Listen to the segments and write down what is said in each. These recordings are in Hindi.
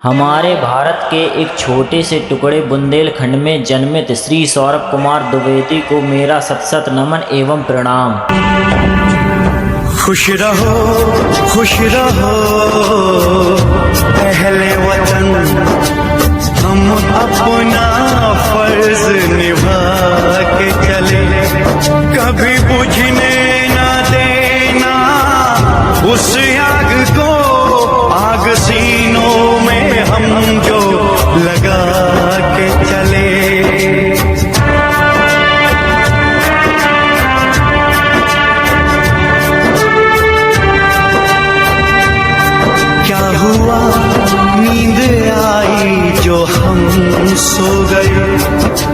हमारे भारत के एक छोटे से टुकड़े बुंदेलखंड में जन्मित श्री सौरभ कुमार द्विवेदी को मेरा शत शत नमन एवं प्रणाम। खुश रहो अहले वतन, हम अपना फर्ज निभा के चले, कभी बुझने ना देना उस आग को, आग सीनों में हम जो लगा के चले। क्या हुआ नींद आई जो हम सो गए,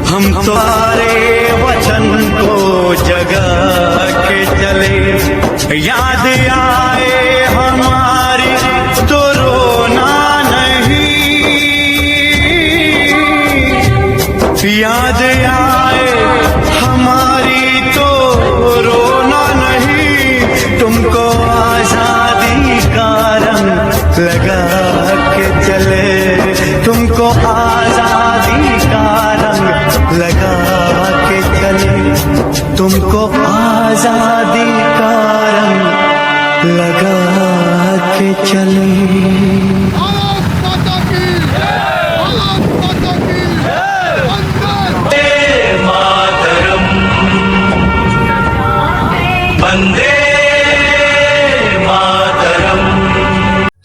हम तुम्हारे वचन को जगा के चले। याद आए हमारी तो रोना नहीं, याद आए हमारी तो रोना नहीं, तुमको आजादी का रंग लगा के चले, तुमको आजादी का रंग लगा के चले, तुमको आजादी का रंग लगा के चले।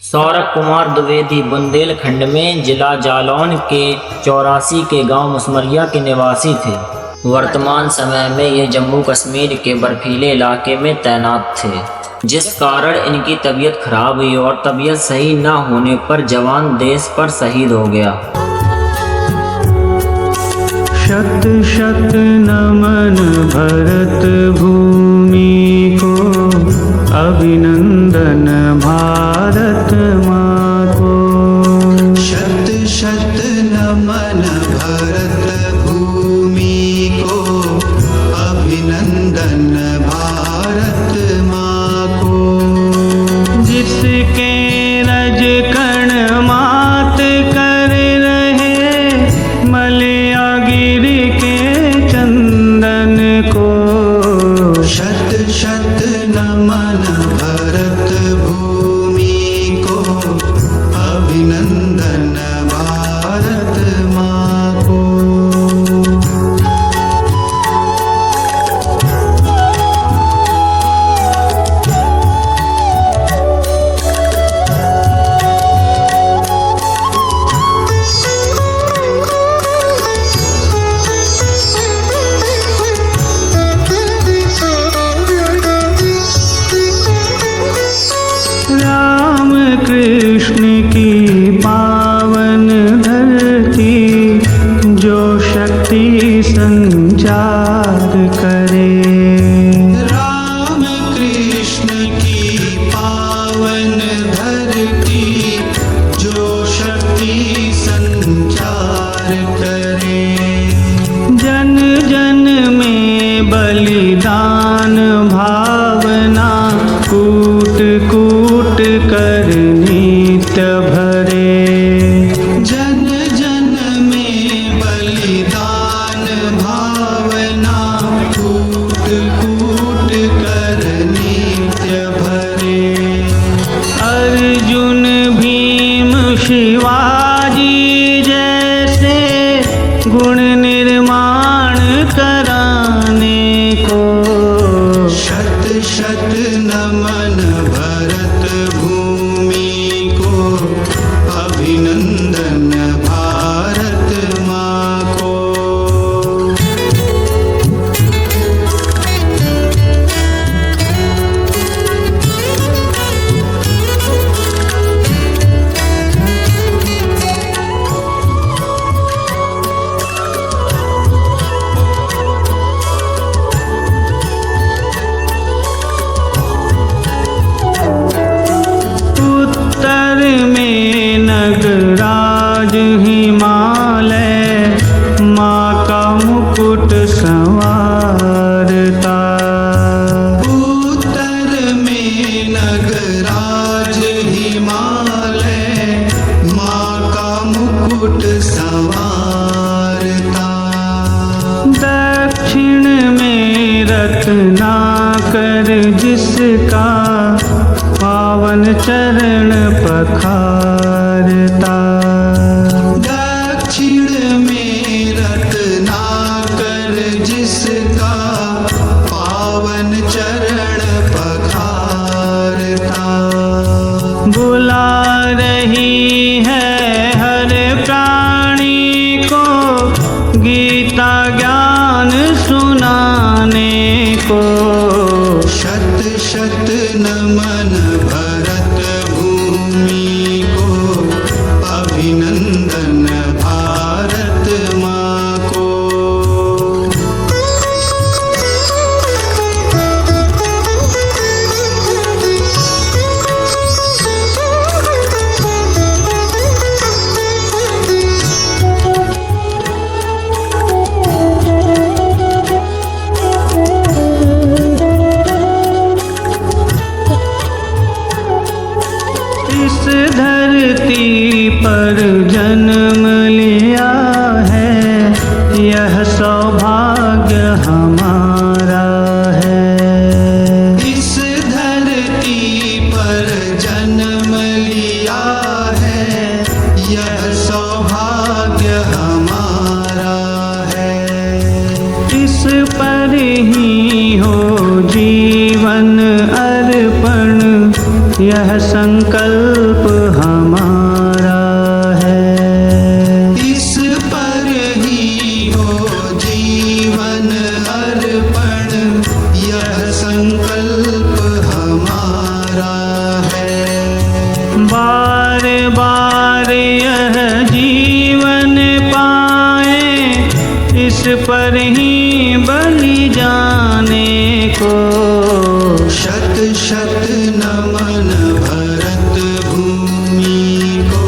सौरभ कुमार द्विवेदी बुंदेलखंड में जिला जालौन के 84 के गांव मुसमरिया के निवासी थे। वर्तमान समय में ये जम्मू कश्मीर के बर्फीले इलाके में तैनात थे, जिस कारण इनकी तबीयत खराब हुई और तबीयत सही न होने पर जवान देश पर शहीद हो गया। शत शत नमन भरत भूमि को, अभिनंदन भारत माँ को। शत शत नमन भरत भूमि को, अभिनंदन भारत माँ को। जिसके रज कण मात कर रहे, मलया गिर के चंदन को। शत शत नमन भरत भूमि को, अभिनंदन भारत माँ को। राम कृष्ण की पावन धरती, जो शक्ति संचार करे। राम कृष्ण की पावन धरती, जो शक्ति संचार करे। जन जन में बलिदान भावना, कूट कूट कर नित्य भरे। जन जन में बलिदान भावना, कूट कूट कर नित्य भरे। अर्जुन भीम शिवाजी जैसे, गुण निर्माण कराने को। शत शत नमन भरत भूमि को, अभिनंदन भारत माँ को। रत्ना कर जिसका पावन चरण पखारता। दक्षिण में रत्नाकर जिसका पावन चरण पखारता। बुला रही है हर प्राणी को गीता ज्ञान सुनाने को। शत शत नमन भरत भूमि को, अभिनंदन भारत माँ को। इस धरती पर जन्म लिया है, यह सौभाग्य हमारा है। इस धरती पर जन्म लिया है, यह सौभाग्य हमारा है। इस पर ही हो जीवन अर्पण, यह संकल्प हमारा है। इस पर ही हो जीवन अर्पण, यह संकल्प हमारा है। बार बार यह जीवन पाए, इस पर ही बलि जाने को। शत शत नमन भरत भूमि को,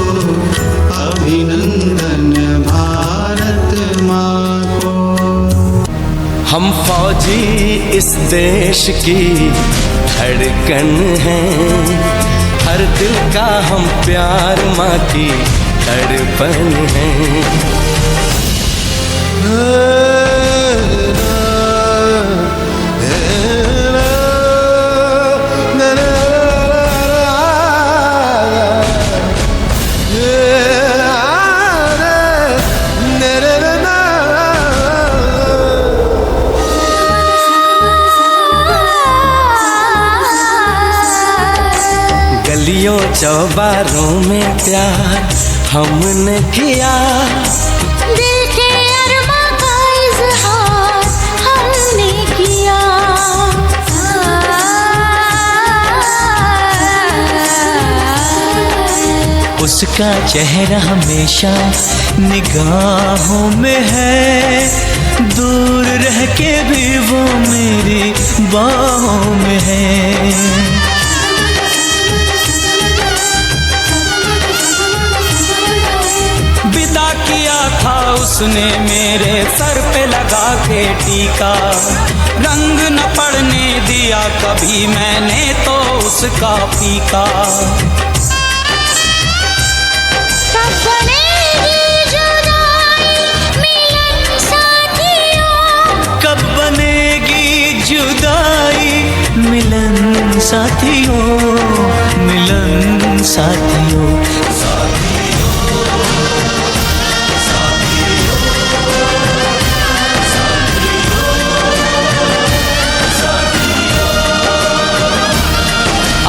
अभिनंदन भारत माँ को। हम फौजी इस देश की धड़कन हैं, हर दिल का हम प्यार माँ की तड़पन है। गलियों चौबारों में प्यार हमने किया, दिल के अरमा का इजहार हमने किया। उसका चेहरा हमेशा निगाहों में है, दूर रह के भी वो मेरी बाहों में है। विदा किया था उसने मेरे सर पे लगा के टीका, रंग न पड़ने दिया कभी मैंने तो उसका फीका। कब बनेगी जुदाई मिलन साथियों, कब बनेगी जुदाई मिलन साथियों, मिलन साथियों।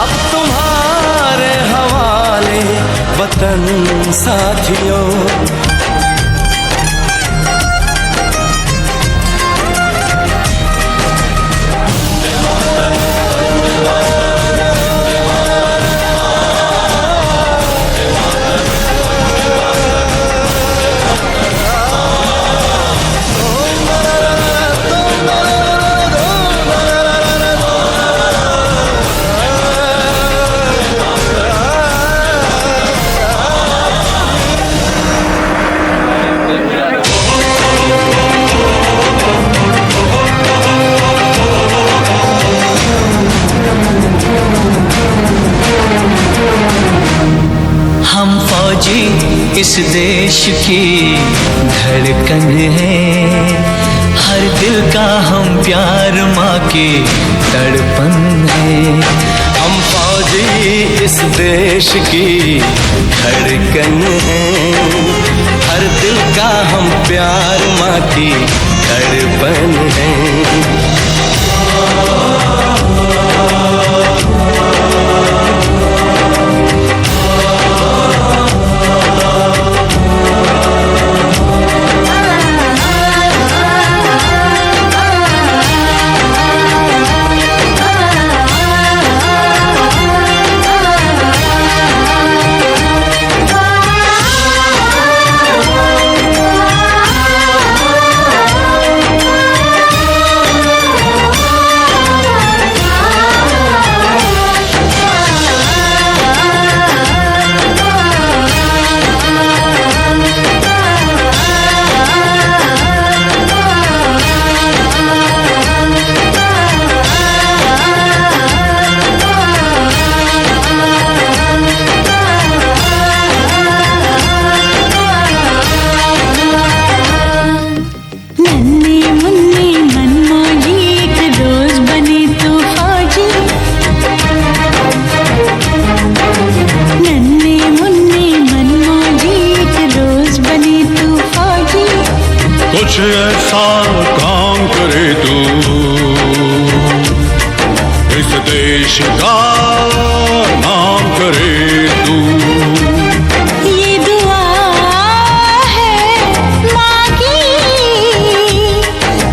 अब तुम्हारे हवाले वतन साथियों। इस देश की धड़कन है, हर दिल का हम प्यार माँ की तड़पन है। हम फौजी इस देश की धड़कन है। हर दिल का हम प्यार माँ की तड़पन है। कुछ ऐसा काम करे तू इस देश का नाम करे तू। ये दुआ है माँ की,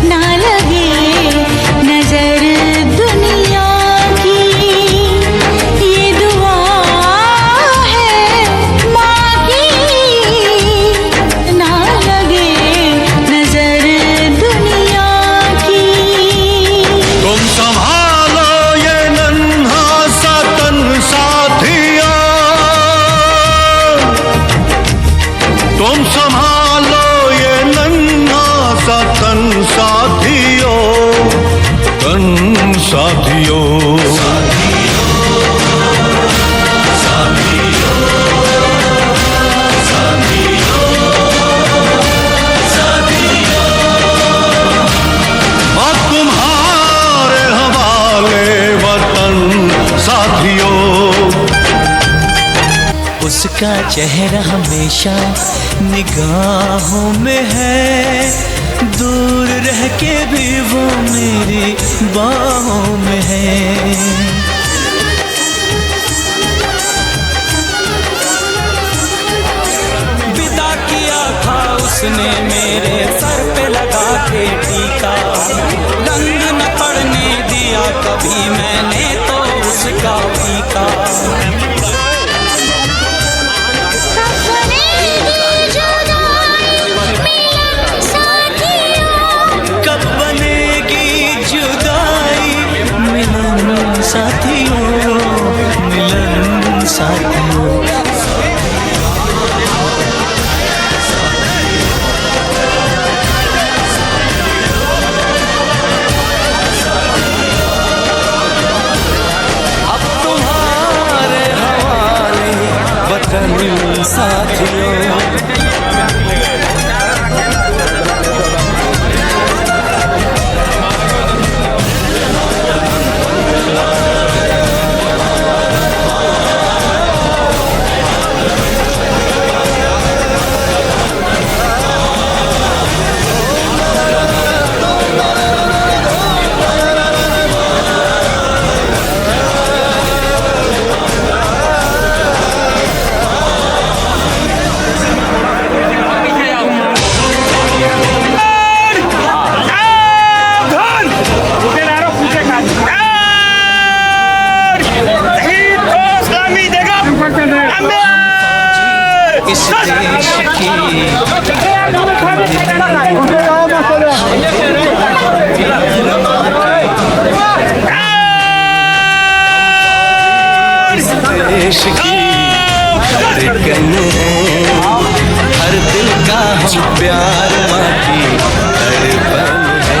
ना लगे नजर दुनिया की। ये दुआ है माँ की, ना लगे नजर दुनिया की। तुम संभालो ये नन्हा सा तन साथिया, तुम संभालो ये नन्हा सा तन साथियों, तन साथियों। और तुम्हारे हवाले वतन साथियों। उसका चेहरा हमेशा निगाहों में है, दूर रह के भी वो मेरी बाहों में है। विदा किया था उसने मेरे सर पे लगा के टीका, रंग न पड़ने दिया कभी मैंने तो उसका फीका। कब बनेगी जुदाई मिलन साथियों, मिलन साथियों। अब तुम्हारे हवाले वतन साथियों। इस देश की देश की धड़कन है। हर दिल का हम प्यार माँ की तड़पन है।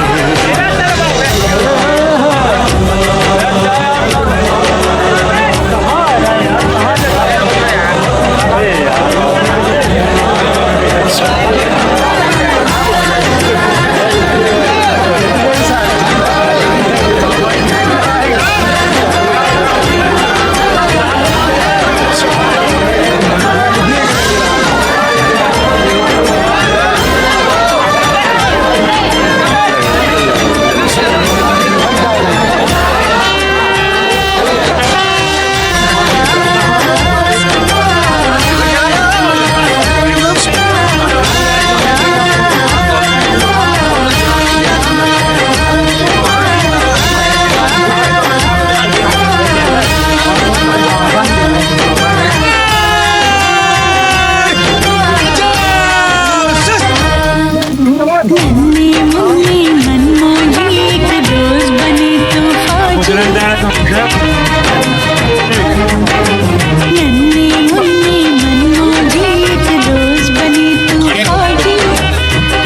नन्हे मुन्ने मनमोजी एक दोस्त बने तो फौजी नन्हे मुन्ने मनमोजी एक दोस्त बने तो फौजी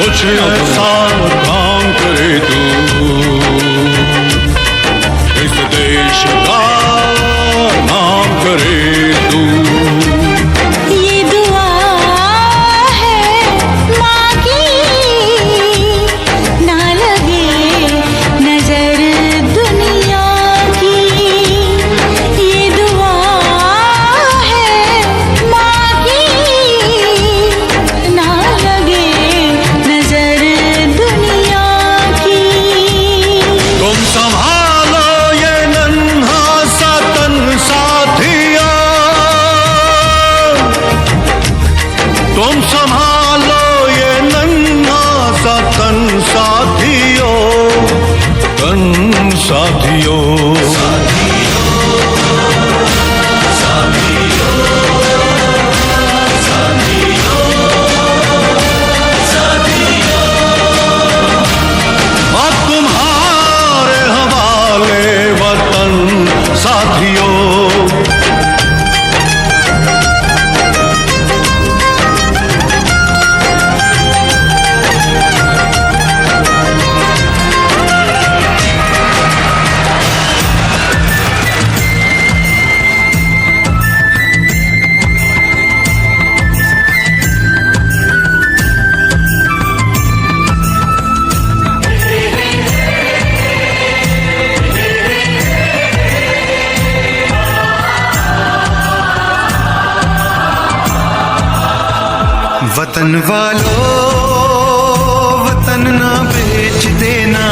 कुछ ऐसा काम करे तू इस देश का नाम करे तू ये दुआ है माँ की ना लगे नजर दुनिया की ये दुआ है माँ की ना लगे नजर दुनिया की तुम संभालो ये नन्हा सा तन साथिया तुम संभालो ये नन्हा सा तन साथियों अब तुम्हारे हवाले वतन साथियों वतन वालों वतन ना बेच देना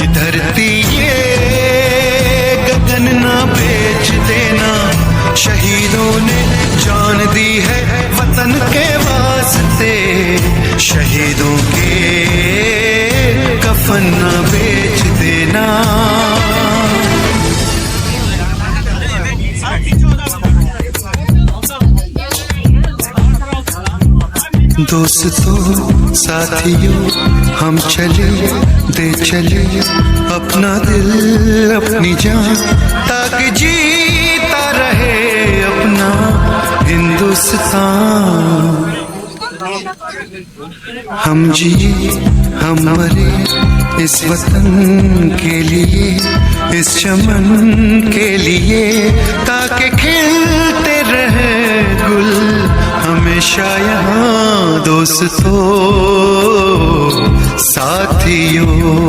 ये धरती ये गगन ना बेच देना शहीदों ने जान दी है वतन के वास्ते शहीदों के कफन ना बेच देना दोस्तों साथियों हम चले दे चले अपना दिल अपनी जान ताकि जीता रहे अपना हिंदुस्तान हम जिए हम मरे इस वतन के लिए इस चमन के लिए ताकि खिलते रहे गुल हमेशा यहाँ दोस्तों साथियों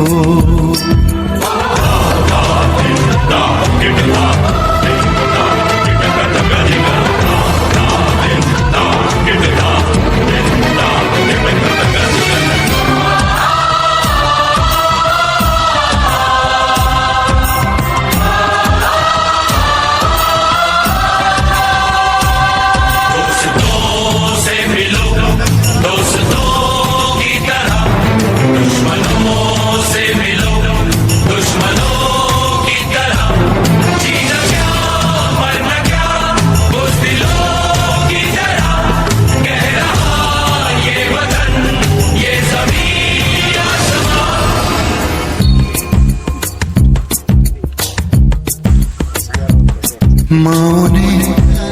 माँ ने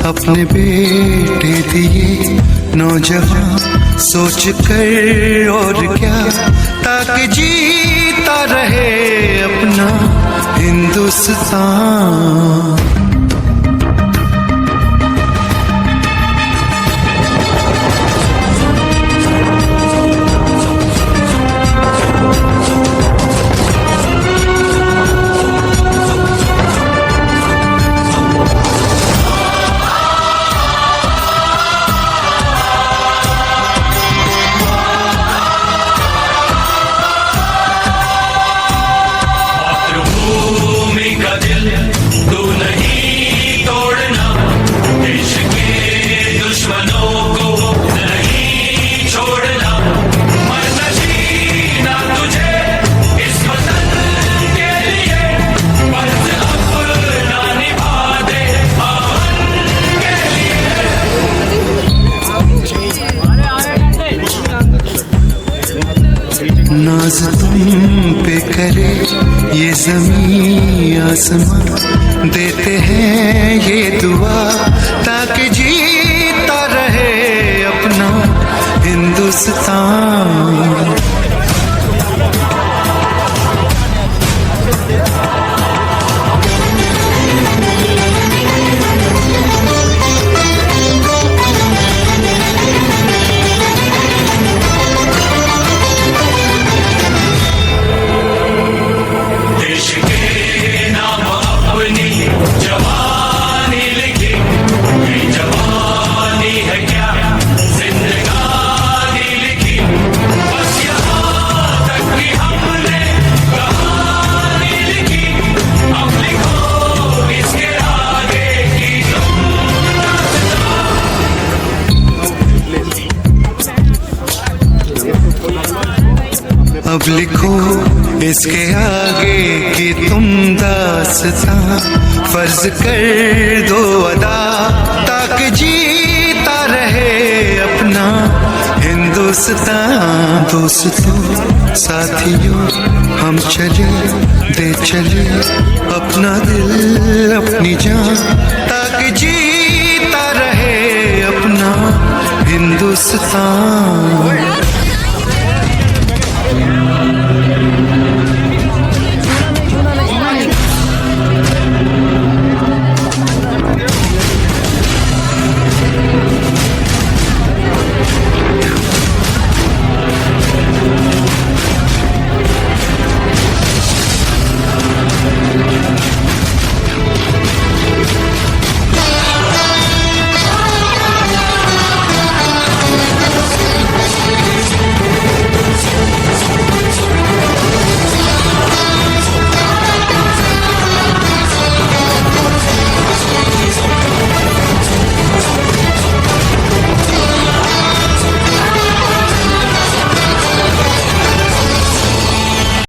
अपने बेटे दिए नौजवान सोच कर और क्या ताकि जीता रहे अपना हिंदुस्तान भूमि का दिल तू नहीं नाज तुम पे करे ये ज़मीं आसमां, देते हैं ये दुआ ताकि जीता रहे अपना हिंदुस्तान। अब लिखो इसके आगे कि तुम दास्तां, फर्ज कर दो अदा ताकि जीता रहे अपना हिंदुस्तान। दोस्तों साथियों हम चले दे चले अपना दिल अपनी जान ताकि जीता रहे अपना हिंदुस्तान।